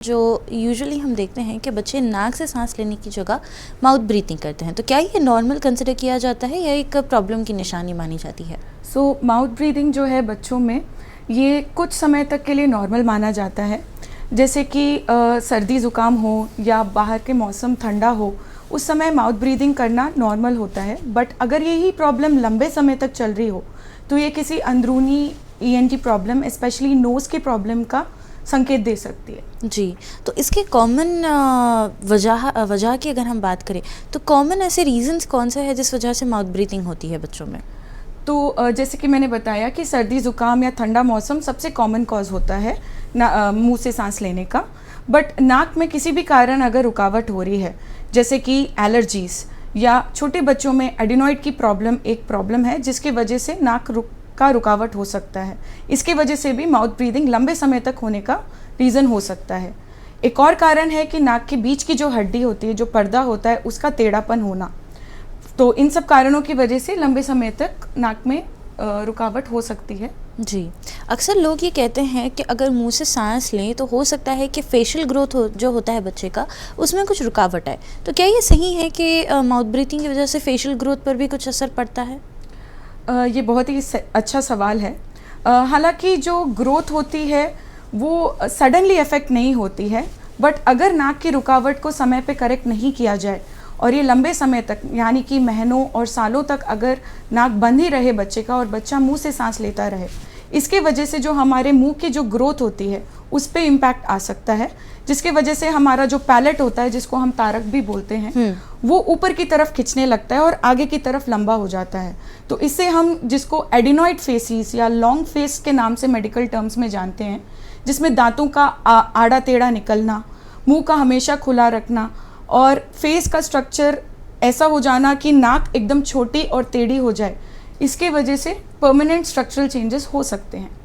जो यूजुअली हम देखते हैं कि बच्चे नाक से सांस लेने की जगह माउथ ब्रीथिंग करते हैं, तो क्या ये नॉर्मल कंसिडर किया जाता है या एक प्रॉब्लम की निशानी मानी जाती है? माउथ ब्रीदिंग जो है बच्चों में ये कुछ समय तक के लिए नॉर्मल माना जाता है। जैसे कि सर्दी ज़ुकाम हो या बाहर के मौसम ठंडा हो, उस समय माउथ ब्रीदिंग करना नॉर्मल होता है। बट अगर यही प्रॉब्लम लंबे समय तक चल रही हो तो ये किसी अंदरूनी ईएनटी प्रॉब्लम, स्पेशली नोज़ की प्रॉब्लम का संकेत दे सकती है। जी, तो इसके कॉमन वजह की अगर हम बात करें तो कॉमन ऐसे रीजंस कौन से हैं जिस वजह से माउथ ब्रीथिंग होती है बच्चों में? तो जैसे कि मैंने बताया कि सर्दी ज़ुकाम या ठंडा मौसम सबसे कॉमन कॉज होता है मुंह से सांस लेने का। बट नाक में किसी भी कारण अगर रुकावट हो रही है, जैसे कि एलर्जीज़ या छोटे बच्चों में एडिनॉइड की प्रॉब्लम एक प्रॉब्लम है जिसकी वजह से नाक का रुकावट हो सकता है। इसकी वजह से भी माउथ ब्रीदिंग लंबे समय तक होने का रीज़न हो सकता है। एक और कारण है कि नाक के बीच की जो हड्डी होती है, जो पर्दा होता है, उसका टेढ़ापन होना। तो इन सब कारणों की वजह से लंबे समय तक नाक में रुकावट हो सकती है। जी, अक्सर लोग ये कहते हैं कि अगर मुंह से सांस लें तो हो सकता है कि फेशियल ग्रोथ जो होता है बच्चे का, उसमें कुछ रुकावट आए। तो क्या ये सही है कि माउथ ब्रीथिंग की वजह से फेशियल ग्रोथ पर भी कुछ असर पड़ता है? ये बहुत ही अच्छा सवाल है। हालांकि जो ग्रोथ होती है वो सडनली इफ़ेक्ट नहीं होती है, बट अगर नाक की रुकावट को समय पे करेक्ट नहीं किया जाए और ये लंबे समय तक, यानी कि महीनों और सालों तक अगर नाक बंद ही रहे बच्चे का और बच्चा मुंह से सांस लेता रहे, इसके वजह से जो हमारे मुंह की जो ग्रोथ होती है उस पर इम्पैक्ट आ सकता है, जिसके वजह से हमारा जो पैलेट होता है, जिसको हम तारक भी बोलते हैं, वो ऊपर की तरफ खिंचने लगता है और आगे की तरफ लंबा हो जाता है। तो इससे हम जिसको एडिनॉइड फेसिस या लॉन्ग फेस के नाम से मेडिकल टर्म्स में जानते हैं, जिसमें दांतों का आड़ा टेढ़ा निकलना, मुंह का हमेशा खुला रखना और फेस का स्ट्रक्चर ऐसा हो जाना कि नाक एकदम छोटी और टेढ़ी हो जाए, इसके वजह से परमानेंट स्ट्रक्चरल चेंजेस हो सकते हैं।